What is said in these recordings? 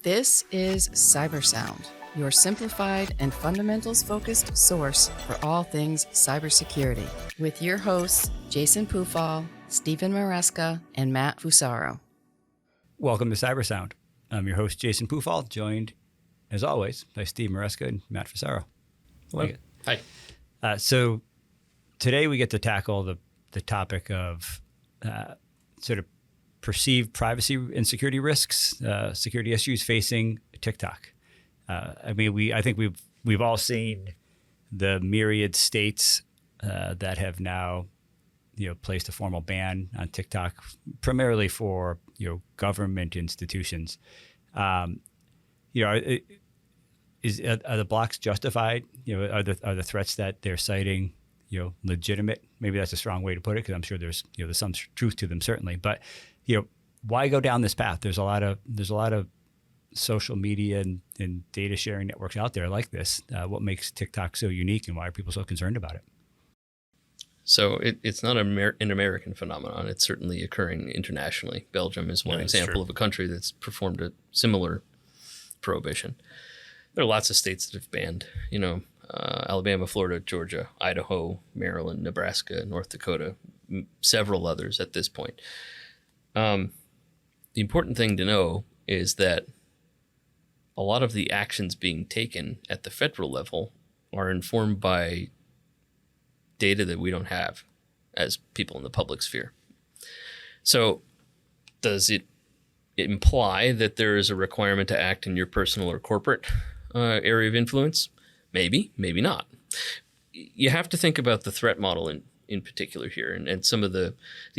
This is Cybersound, your simplified and fundamentals-focused source for all things cybersecurity, with your hosts, Jason Pufall, Stephen Maresca, and Matt Fusaro. Welcome to Cybersound. I'm your host, Jason Pufall, joined, as always, by Steve Maresca and Matt Fusaro. Hello. Hi. So today we get to tackle the topic of sort of perceived privacy and security risks, security issues facing TikTok. I think we've all seen the myriad states that have now, placed a formal ban on TikTok, primarily for government institutions. Are the blocks justified? Are the threats that they're citing legitimate? Maybe that's a strong way to put it, because I'm sure there's some truth to them, certainly. But why go down this path? There's a lot of social media and data sharing networks out there like this. What makes TikTok so unique, and why are people so concerned about it? So it's not an American phenomenon. It's certainly occurring internationally. Belgium is one example of a country that's performed a similar prohibition. There are lots of states that have banned, Alabama, Florida, Georgia, Idaho, Maryland, Nebraska, North Dakota, several others at this point. The important thing to know is that a lot of the actions being taken at the federal level are informed by data that we don't have as people in the public sphere. So does it imply that there is a requirement to act in your personal or corporate area of influence? Maybe, maybe not. You have to think about the threat model in particular here, and some of the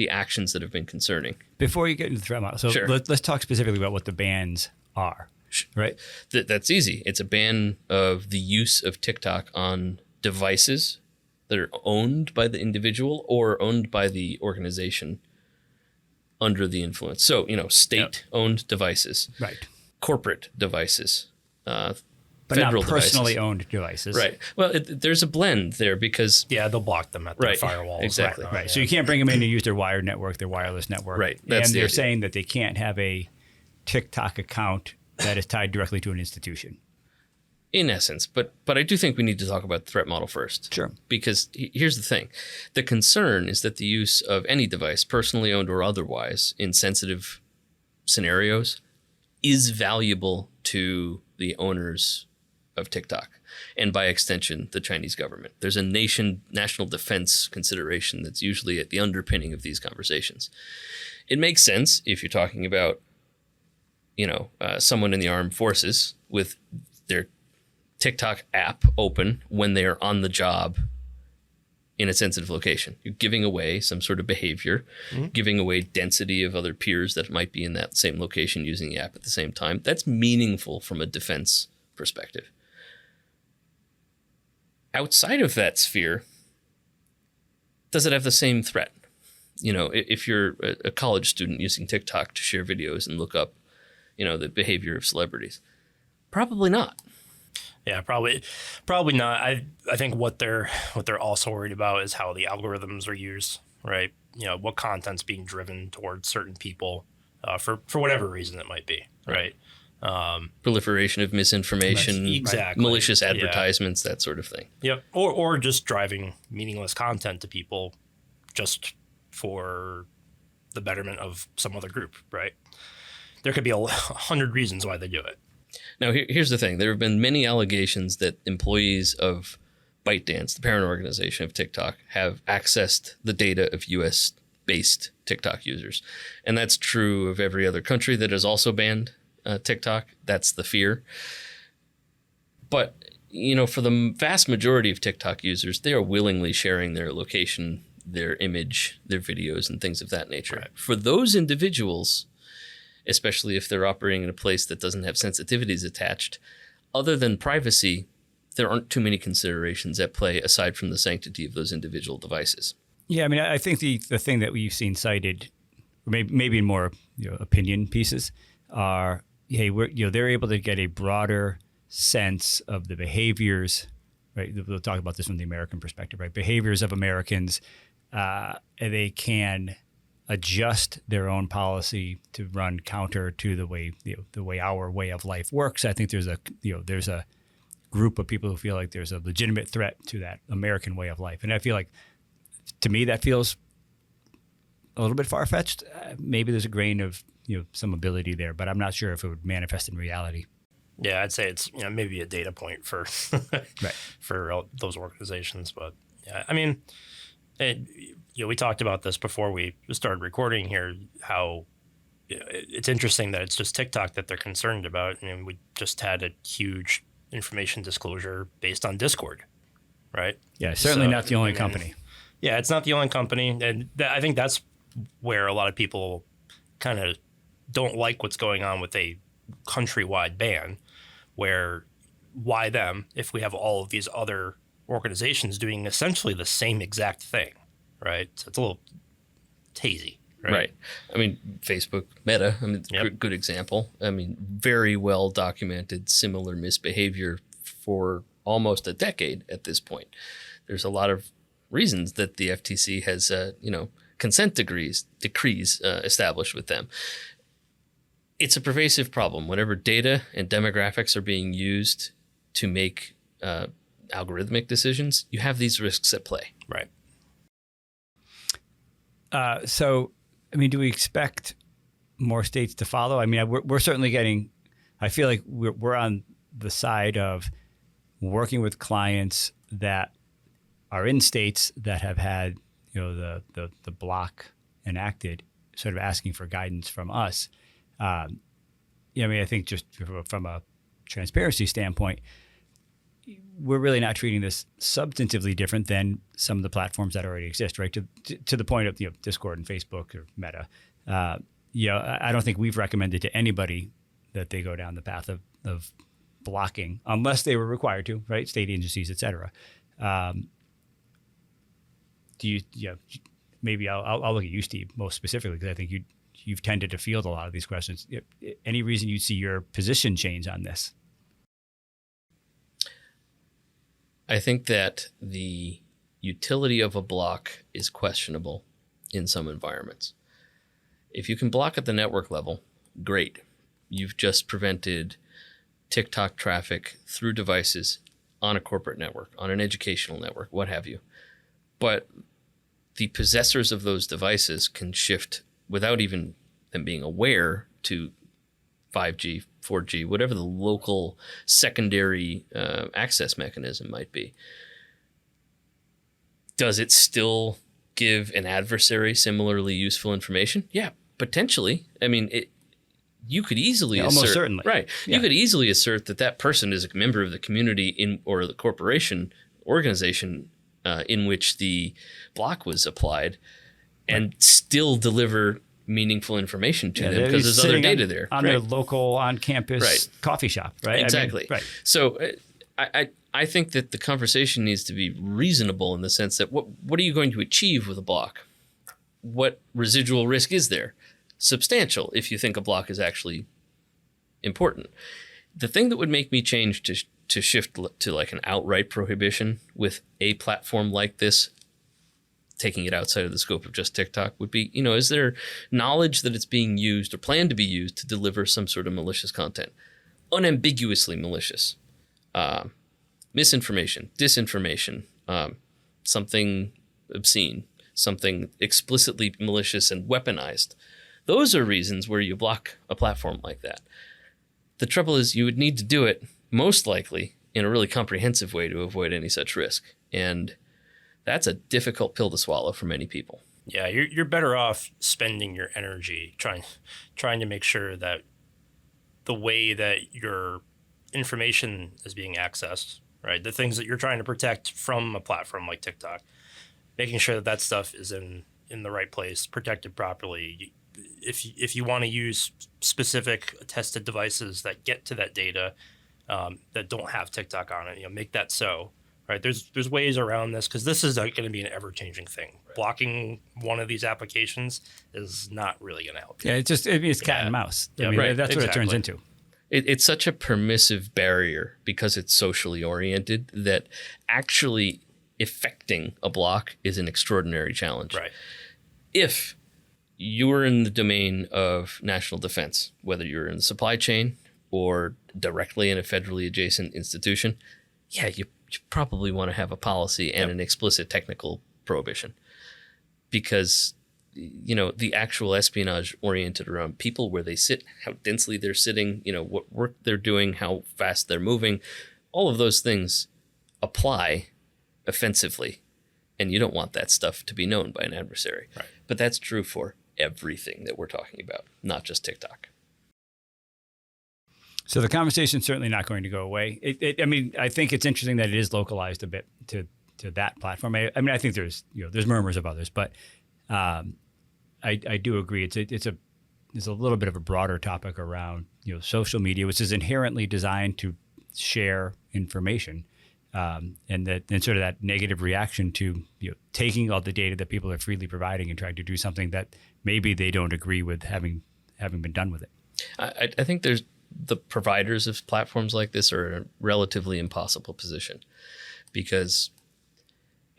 actions that have been concerning. Before you get into the threat model, so sure. let's talk specifically about what the bans are, right? That's easy. It's a ban of the use of TikTok on devices that are owned by the individual or owned by the organization under the influence. So, state-owned devices, right? Corporate devices, but federal not personally devices. Owned devices. Right. Well, there's a blend there because... Yeah, they'll block them at their firewalls. Exactly. Right. So you can't bring them in and use their wired network, their wireless network. Right. And they're saying that they can't have a TikTok account that is tied directly to an institution. In essence. But I do think we need to talk about the threat model first. Sure. Because here's the thing. The concern is that the use of any device, personally owned or otherwise, in sensitive scenarios is valuable to the owners of TikTok, and by extension, the Chinese government. There's a national defense consideration that's usually at the underpinning of these conversations. It makes sense if you're talking about, someone in the armed forces with their TikTok app open when they are on the job in a sensitive location. You're giving away some sort of behavior, giving away density of other peers that might be in that same location using the app at the same time. That's meaningful from a defense perspective. Outside of that sphere, does it have the same threat? If you're a college student using TikTok to share videos and look up, the behavior of celebrities, probably not. Yeah, probably not. I think what they're also worried about is how the algorithms are used, right? What content's being driven towards certain people for whatever reason it might be, right? Proliferation of misinformation, exactly. Malicious advertisements, that sort of thing. Yep. Or just driving meaningless content to people just for the betterment of some other group, right? There could be 100 reasons why they do it. Now, here's the thing. There have been many allegations that employees of ByteDance, the parent organization of TikTok, have accessed the data of U.S.-based TikTok users. And that's true of every other country that has also banned TikTok. That's the fear. But, for the vast majority of TikTok users, they are willingly sharing their location, their image, their videos, and things of that nature. Right. For those individuals, especially if they're operating in a place that doesn't have sensitivities attached, other than privacy, there aren't too many considerations at play aside from the sanctity of those individual devices. Yeah, I think the thing that we've seen cited, maybe in more opinion pieces, are they're able to get a broader sense of the behaviors, right? We'll talk about this from the American perspective, right? Behaviors of Americans, they can adjust their own policy to run counter to the way our way of life works. I think there's a group of people who feel like there's a legitimate threat to that American way of life, and I feel like, to me, that feels a little bit far-fetched. Maybe there's a grain of some ability there, but I'm not sure if it would manifest in reality. Yeah, I'd say it's maybe a data point for right. for those organizations, but yeah, I mean, we talked about this before we started recording here. How it's interesting that it's just TikTok that they're concerned about. I mean, we just had a huge information disclosure based on Discord, right? Yeah, certainly not the only company. Yeah, it's not the only company, and I think that's where a lot of people kind of don't like what's going on with a countrywide ban, where why them if we have all of these other organizations doing essentially the same exact thing, right? So it's a little hazy, right? I mean, Facebook, Meta, good example. I mean, very well documented similar misbehavior for almost a decade at this point. There's a lot of reasons that the FTC has, consent decrees established with them. It's a pervasive problem. Whenever data and demographics are being used to make algorithmic decisions, you have these risks at play. Right. So, I mean, do we expect more states to follow? I mean, we're certainly getting, I feel like we're on the side of working with clients that are in states that have had, the block enacted, sort of asking for guidance from us. I think just from a transparency standpoint, we're really not treating this substantively different than some of the platforms that already exist, right? To the point of Discord and Facebook or Meta. I don't think we've recommended to anybody that they go down the path of blocking unless they were required to, right? State agencies, et cetera. Maybe I'll look at you, Steve, most specifically, because I think you've tended to field a lot of these questions. Any reason you see your position change on this? I think that the utility of a block is questionable in some environments. If you can block at the network level, great. You've just prevented TikTok traffic through devices on a corporate network, on an educational network, what have you. But the possessors of those devices can shift without even them being aware to 5G, 4G, whatever the local secondary access mechanism might be. Does it still give an adversary similarly useful information? Yeah, potentially. I mean, you could easily assert, almost certainly, right? Yeah. You could easily assert that person is a member of the community or the corporation organization in which the block was applied, and still deliver meaningful information to them because there's other data there on their local on-campus coffee shop, right? Exactly. Right. So I think that the conversation needs to be reasonable in the sense that what are you going to achieve with a block? What residual risk is there? Substantial, if you think a block is actually important. The thing that would make me change to shift to like an outright prohibition with a platform like this, taking it outside of the scope of just TikTok, would be, is there knowledge that it's being used or planned to be used to deliver some sort of malicious content? Unambiguously malicious. Misinformation, disinformation, something obscene, something explicitly malicious and weaponized. Those are reasons where you block a platform like that. The trouble is you would need to do it most likely in a really comprehensive way to avoid any such risk. And that's a difficult pill to swallow for many people. Yeah, you're better off spending your energy trying to make sure that the way that your information is being accessed, right? The things that you're trying to protect from a platform like TikTok, making sure that stuff is in the right place, protected properly. If you want to use specific tested devices that get to that data that don't have TikTok on it, make that so. Right, there's ways around this because this is going to be an ever-changing thing. Right. Blocking one of these applications is not really going to help you. Yeah, it's cat and mouse. Yeah, right. That's what it turns into. It's such a permissive barrier because it's socially oriented that actually effecting a block is an extraordinary challenge. Right. If you're in the domain of national defense, whether you're in the supply chain or directly in a federally adjacent institution, yeah, you probably want to have a policy and an explicit technical prohibition, because the actual espionage oriented around people, where they sit, how densely they're sitting, what work they're doing, how fast they're moving, all of those things apply offensively, and you don't want that stuff to be known by an adversary. Right. But that's true for everything that we're talking about, not just TikTok. So the conversation's certainly not going to go away. I think it's interesting that it is localized a bit to that platform. I think there's murmurs of others, but I do agree. It's a little bit of a broader topic around social media, which is inherently designed to share information, and sort of that negative reaction to taking all the data that people are freely providing and trying to do something that maybe they don't agree with having been done with it. I think there's the providers of platforms like this are in a relatively impossible position, because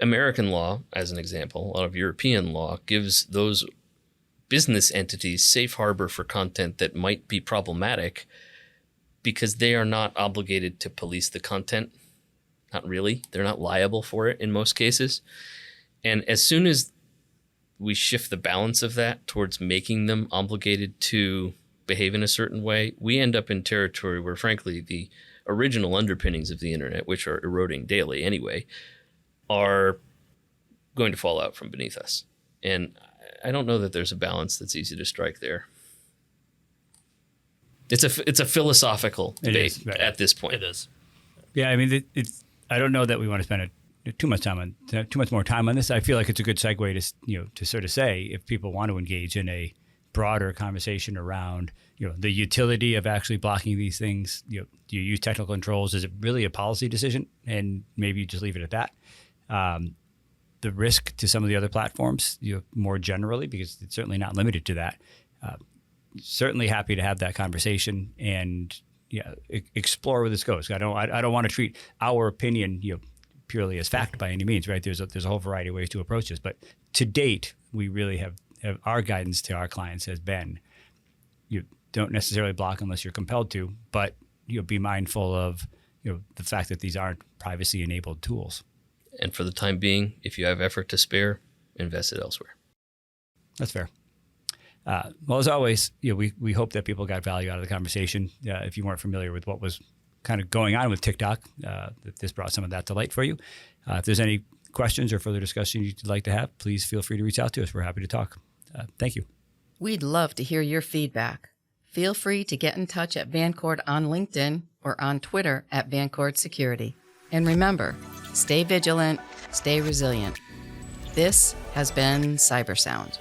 American law, as an example, a lot of European law gives those business entities safe harbor for content that might be problematic, because they are not obligated to police the content. Not really. They're not liable for it in most cases. And as soon as we shift the balance of that towards making them obligated to behave in a certain way, we end up in territory where, frankly, the original underpinnings of the internet, which are eroding daily anyway, are going to fall out from beneath us. And I don't know that there's a balance that's easy to strike there. It's a philosophical debate at this point. It is. Yeah, I don't know that we want to spend too much more time on this. I feel like it's a good segue to sort of say, if people want to engage in a broader conversation around the utility of actually blocking these things, do you use technical controls? Is it really a policy decision? And maybe you just leave it at that. The risk to some of the other platforms, more generally, because it's certainly not limited to that. Certainly happy to have that conversation and explore where this goes. I don't want to treat our opinion purely as fact by any means, right? There's a whole variety of ways to approach this, but to date, we really have our guidance to our clients has been, you don't necessarily block unless you're compelled to, but be mindful of the fact that these aren't privacy enabled tools. And for the time being, if you have effort to spare, invest it elsewhere. That's fair. Well, as always, we hope that people got value out of the conversation. If you weren't familiar with what was kind of going on with TikTok, that this brought some of that to light for you. If there's any questions or further discussion you'd like to have, please feel free to reach out to us. We're happy to talk. Thank you. We'd love to hear your feedback. Feel free to get in touch at Vancord on LinkedIn or on Twitter at Vancord Security. And remember, stay vigilant, stay resilient. This has been Cybersound.